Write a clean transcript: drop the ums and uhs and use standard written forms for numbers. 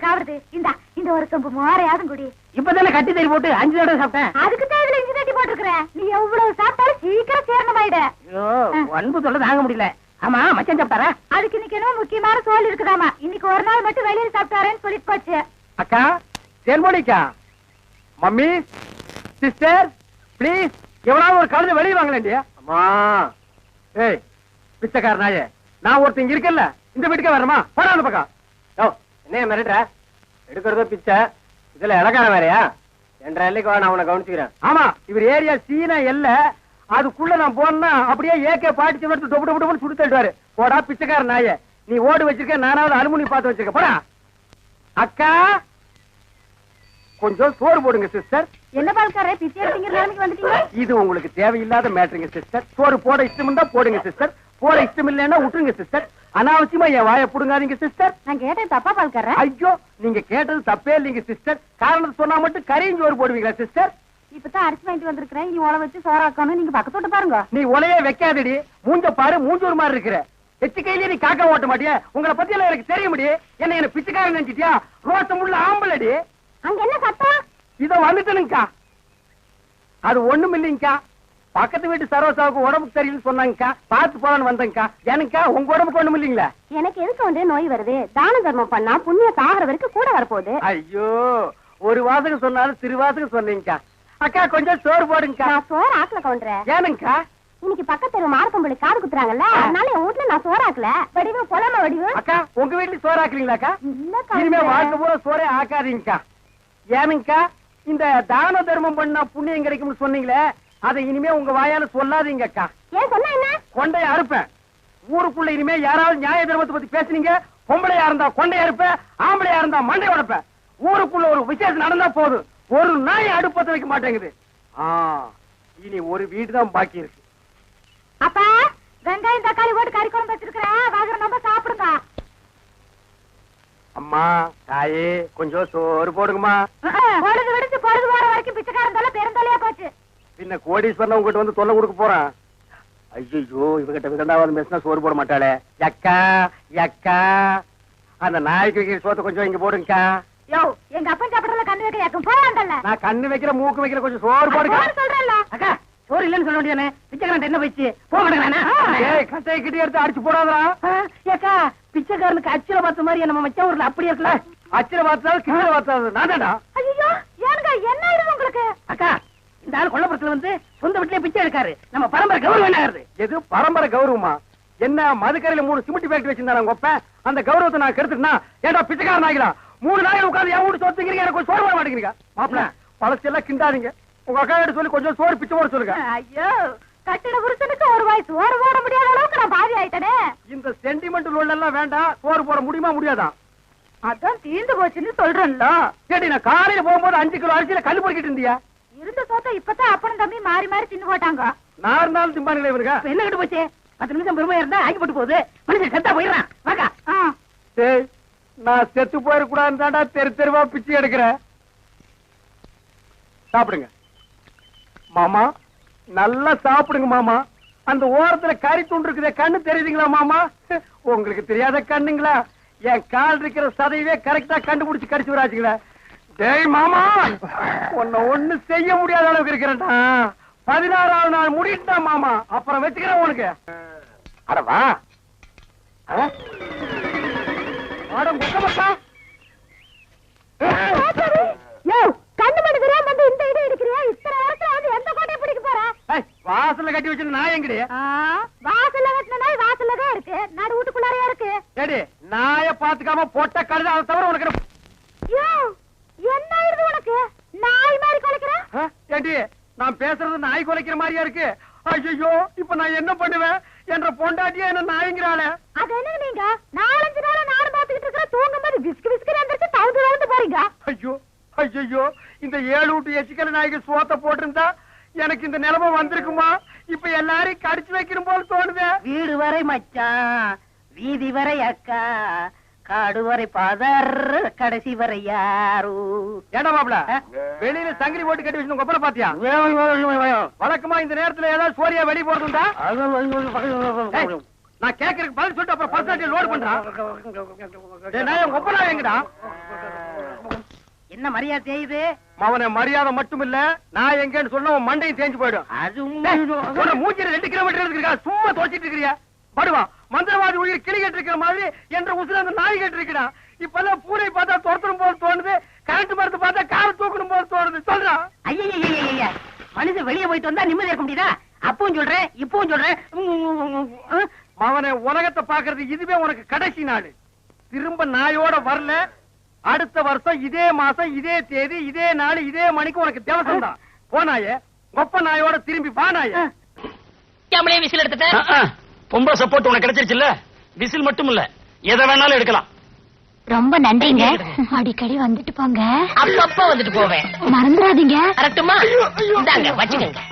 உங்களுக்கு ஆவறது. இந்த ஒரு சொம்பு மோரையாதும் குடி. இப்பதானே கட்டி தறி போட்டு 5 தடவை சாப்பிட்டேன். அதுக்கு தான் இதுல இஞ்சி தட்டி போட்டுருக்கேன். நீ எவ்வளவு சாப்பிட்டாலும் சீக்கிரம் சேரணமாயிட. ஐயோ, அன்பு சொல்ல தாங்க முடியல. ஆமா, மச்சான் சாப்பிட்டாரா? அதுக்கு இன்னைக்கு என்ன முக்கியமான சோல் இருக்குதாமா. இன்னைக்கு ஒரு நாள் மட்டும் வெளியில சாப்பிட்டாரேன்னு சொல்லிட்டு போச்சு. அக்கா, தேன்மொழிக்கா, மம்மி, சிஸ்டர், பிளீஸ் எவ்வளவு ஒரு கலந்து வெளியே வாங்கலேண்டியா? அம்மா, ஏய் பிச்சைக்கார நாயே, நான் ஒருத்தன் இங்க இருக்கல, இந்த வீட்டுக்கே வரணுமா? போடா அந்த பக்கம். என்ன மிரட்டுற? எடுக்கிறதோ பிச்சை, இதுல இலக்கார வேறையா? 2 எல்லைக்கு வா, நான் உன்னை கவனிச்சுக்கிறேன். ஆமா, இவர் ஏரியா சீனா எல்ல, அதுக்குள்ள நான் போனா அப்படியே ஏகே பாட்டி எடுத்து டொப்பு டொப்பு சுட்டு தள்ளுவாரு. போடா பிச்சைக்கார நாயே, நீ ஓடு வச்சிருக்க, நானாவது அலுமினி பார்த்து வச்சிருக்க. போடா. அக்கா, கொஞ்சம் சோறு போடுங்க சிஸ்டர். என்ன பால்காரே, பிச்சை எடுத்தீங்க நிலைமைக்கு வந்துட்டீங்க. இது உங்களுக்கு தேவையில்லாத மேட்டருங்க சிஸ்டர். சோறு போட இஷ்டம் தான் போடுங்க சிஸ்டர், போட இஷ்டம் இல்லைன்னா விட்டுருங்க சிஸ்டர். அனாவசியமா என் வாயை புடுங்காதீங்க சிஸ்டர். நான் கேட்டேன் தப்பா பால்காரே? ஐயோ, நீங்க கேட்டது தப்பே இல்லைங்க சிஸ்டர். காரணம் சொன்னா மட்டும் கரையும் சோறு போடுவீங்களா சிஸ்டர்? இப்பதான் அரிசி வாங்கிட்டு வந்திருக்கிறேன். இனி உழ வச்சு சோறாக்கணும். நீங்க பக்கத்தோட்ட பாருங்க. நீ உலையே வைக்காதடி, மூஞ்ச பாரு, மூஞ்சூர் மாதிரி இருக்கிற. எச்சு கையிலே நீ காக்கா ஓட்ட மாட்டியா? உங்களை பத்தி எல்லாம் எனக்கு தெரிய முடியும். என்ன பிச்சைக்காரன் நினைச்சிட்டியா? ரோசம் உள்ள ஆம்பளடி. அங்க என்ன சத்தம்? இத வந்துட்டனுங்கக்கா. அது ஒண்ணும் இல்லைங்கக்கா, பக்கத்து வீட்டு சரோசாவுக்கு உடம்புக்கு சரியில்லைன்னு சொன்னாங்கக்கா, பார்த்து போலான்னு வந்தேங்கக்கா. எனக்கா உங்க உடம்புக்கு ஒண்ணும் இல்லைங்களா? எனக்கு எதுக்கு வந்து நோய் வருது? தான தர்மம் பண்ணா புண்ணிய சாகர வரைக்கும் கூட வரப்போகுது. ஐயோ, ஒரு வாசகம் சொன்னாலும் திருவாசகம் சொன்னீங்கக்கா. அக்கா, கொஞ்சம் சோறு போடுங்கக்கா. நான் சோறு ஆக்கல கவுண்டறேன். ஏனுங்கக்கா? இன்னைக்கு பக்கத்து தெரு மாரப்பம்பளி காது குத்துறாங்கல்ல, அதனால என் வீட்டுல நான் சோறு ஆக்கல. வடிவு பொலாம வடிவு. அக்கா, உங்க வீட்டுல சோறு ஆக்குறீங்களாக்கா? இல்ல இனிமே வாழ்க்கை பூரா சோறே ஆக்காதீங்கக்கா. ஏனுங்கக்கா, இந்த தான தர்மம் பண்ணா புண்ணியம் கிடைக்கும்னு சொன்னீங்களே, அதை இனிமே உங்க வாயால சொல்லாதீங்கக்கா. ஏன் சொன்னா என்ன? கொண்டைய அறுப்பேன். ஊருக்குள்ள இனிமே யாராவது நியாய தர்மத்தை பத்தி பேசுனீங்க, பொம்பளையா இருந்தா கொண்டைய அறுப்பேன், ஆம்பளையா இருந்தா மண்டை உடைப்பேன். ஊருக்குள்ள ஒரு விசேஷம் நடந்தா போதும், ஒரு நாய் அடுப்பத்த வைக்க மாட்டேங்குது. இனி ஒரு வீடு தான் பாக்கி இருக்கு. அப்பா, வெங்காயம் தக்காளி போட்டு கறி குழம்பு வச்சிருக்கிறேன், வாங்குற நம்ம சாப்பிடுங்க. அம்மா, தாயே, கொஞ்சம் சோறு போடுங்கம்மா. பொழுது விடுச்சு பொழுது போற வரைக்கும் பிச்சைக்காரன் தொல்லை பெருந்தொல்லையா போச்சு. பின்ன கோடீஸ்வரன் உங்ககிட்ட வந்து தொல்லை கொடுக்க போறான். ஐயோ, இவகிட்ட விகண்டாவது பேசினா சோறு போட மாட்டாளே. யக்கா, யக்கா, அந்த நாய்க்கு வைக்கிற சோத்தை கொஞ்சம் இங்க போடுங்கக்கா. யோ, எங்க அப்பன் சாப்பிடறதுல கண்ணு வைக்க யாக்கும் போவாங்கல்ல. நான் கண்ணு வைக்கிற மூக்கு வைக்கிற கொஞ்சம் சோறு போடுங்க. சொல்றேன்ல. அக்கா, சோறு இல்லன்னு சொல்ல வேண்டியதானே? பிச்சைக்காரன் என்ன வச்சு போக மாட்டேங்கிறானா? ஏய், கட்டையை கிட்டே எடுத்து அடிச்சு போடாதா. ஏக்கா, பிச்சைக்காரனுக்கு அச்சில பார்த்த மாதிரி நம்ம மச்ச ஊர்ல அப்படி இருக்கல. அச்சில பார்த்தாலும் கிட்ட பார்த்தாலும் நான்டா. ஐயோ, ஏனுங்க என்ன ஆயிடுது உங்களுக்கு? அக்கா, இந்த ஆள் கொல்லப்புறத்துல வந்து சொந்த வீட்டிலே பிச்சை எடுக்காரு. நம்ம பரம்பரை கௌரவம் என்ன ஆகுது? எது பரம்பரை கௌரவமா? என்ன மதுக்கரையில 3 சிமெண்ட் ஃபேக்டரி வச்சிருந்தாங்க உங்க அப்ப, அந்த கௌரவத்தை நான் கெடுத்துட்டா? ஏடா பிச்சைக்காரன் நாய்களா, 3 நாய்கள் உட்கார்ந்து என் வீட்டு சொத்துக்கிறீங்க, எனக்கு சோறு போட மாட்டேங்கிறீங்க. மாப்பிள்ள, பழசெல்லாம் கிண்டாதீங்க. உங்க அக்கா கிட்ட சொல்லி கொஞ்சம் சோறு பிச்சை போட சொல்லுங்க. ஐயோ, கட்டிட புருஷனுக்கு ஒரு வாய் சோறு போட முடியாத அளவுக்கு நான் பாதி ஆயிட்டனே. இந்த சென்டிமெண்ட் லோல் எல்லாம் வேண்டாம். சோறு போட முடியுமா முடியாதா? அதான் தீந்து போச்சுன்னு சொல்றேன்ல. சரி, நான் காலையில போகும்போது 5 கிலோ அரிசியில கல் பொறுக்கிட்டு இருந்தியா? இருந்த சோத்த இப்பதான் அப்பனும் தம்பி மாறி மாறி தின்னு போட்டாங்க. 4 நாள் திம்பானுங்களே இவனுங்க. என்ன கட்டு போச்சு? 10 நிமிஷம் பெருமையா இருந்தா ஆக்கி போட்டு போகுது. மனுஷன் செத்தா போயிடறான். வாக்கா. டேய், நான் செத்து போயிடக்கூடாதுன்னு தாண்டா தெரு தெருவா பிச்சை எடுக்கிறேன். சாப்பிடுங்க மாமா, நல்லா சாப்பிடுங்க மாமா. அந்த ஓரத்துல கறி துண்டு இருக்குதே, கண்ணு தெரியுதுங்களா மாமா? உங்களுக்கு தெரியாத கண்ணுங்களா? என் கால் இருக்கிற சதையவே கரெக்டா கண்டுபிடிச்சு கடிச்சு வராச்சுங்களா? டேய் மாமா, உன்னை ஒண்ணு செய்ய முடியாத அளவுக்கு இருக்கிறேன்டா. 16ஆவது நாள் முடிட்டா மாமா, அப்புறம் வச்சுக்கிறேன் உனக்கு. அடவா கண்ணு மணி தெரியாம வந்து இந்த இடம் எடுக்கிறியா? இத்தனை நேரத்துல வந்து எந்த கோட்டையை பிடிக்க போற? வாசல்ல கட்டி வச்சு நாய் எங்கடி? வாசல்ல கட்டின நாய் வாசல்ல தான் இருக்கு, நடு வீட்டுக்குள்ளாரையா இருக்கு. ஏடி, நாய பாத்துக்காம பொட்ட கழுத, அதை தவிர உனக்கு என்ன ஆயிருது உனக்கு? நாய் மாதிரி குலைக்கிற? ஏடி, நான் பேசுறது நாய் குலைக்கிற மாதிரியா இருக்கு? ஐயோ, இப்ப நான் என்ன பண்ணுவேன்? என்ற பொண்டாட்டியா என்ன நாய்ங்கிறாளே. அது என்ன நீங்க 4-5 நாளா நாடு பாத்துக்கிட்டு இருக்கிற, தூங்கும்போது விஸ்கு விஸ்கு எந்திரிச்சு தவுந்து போறீங்க. ஐயோ ஐயோ, இந்த 7 வீட்டு எச்சிக்கல நாய்க்கு சோத்த போட்டிருந்தா எனக்கு இந்த நிலைமை வந்திருக்குமா? இப்ப எல்லாரையும் கடிச்சு வைக்கணும் போல தோணுது. வீடு வரை மச்சான், வீதி வரை அக்கா, காடு வரை பாதர், கடைசி வரை யாரு. ஏடா மாப்ள, வெளியில சங்கிலி போட்டு கட்டி வச்சு கொப்பரை பாத்தியா? வழக்கமா இந்த நேரத்துல ஏதாவது சோரியா வெளியே போறதுண்டா? நான் கேக்குறதுக்கு பதில் சொல்லிட்டு அப்புறம் பர்சனாலிட்டி லோட் பண்றான். நான் உங்க ஒப்பனா எங்கடா? என்ன மரியாதை செய்யுது? அவனை மரியாதை மட்டும் இல்ல, நான் எங்கன்னு சொன்ன உன் மண்டையும் தேஞ்சு போயிடும். அது மூஞ்சில 2 கிலோமீட்டர் இருக்கா, சும்மா தோச்சிட்டு இருக்கிறியா? படுவா, மந்திரவாதி உயிர் கிளி கட்டு இருக்கிற மாதிரி என்ற உசுர அந்த நாய் கட்டு இருக்கிறா. இப்பெல்லாம் பூனை பார்த்தா துரத்தணும் போது தோணுது, கரண்ட் மரத்து பார்த்தா காரை தூக்கணும் போது தோணுது. சொல்றா. ஐயா, மனுஷன் வெளியே போயிட்டு வந்தா நிம்மதி இருக்க முடியுதா? அப்பவும் சொல்றேன், இப்பவும் சொல்றேன். அவனை உலகத்தை பாக்குறது இதுவே உனக்கு கடைசி நாள். திரும்ப நாயோட வரல, அடுத்த வருஷம் இதே மாசம் இதே தேதி இதே நாள் இதே மணிக்கு உனக்கு திவசம் தான். போனாயே கொப்ப நாயோட திரும்பி வானாயே. விசில் எடுத்துட்டேன். பொம்பளை சப்போர்ட் உனக்கு கிடைச்சிருச்சுல்ல, விசில் மட்டும் இல்ல எதை வேணாலும் எடுக்கலாம். ரொம்ப நன்றிங்க. அடிக்கடி வந்துட்டு போங்க. அப்பப்ப வந்துட்டு போவேன். மறந்துடாதீங்க. கரெக்டுமா? இந்தாங்க வச்சுக்கோங்க.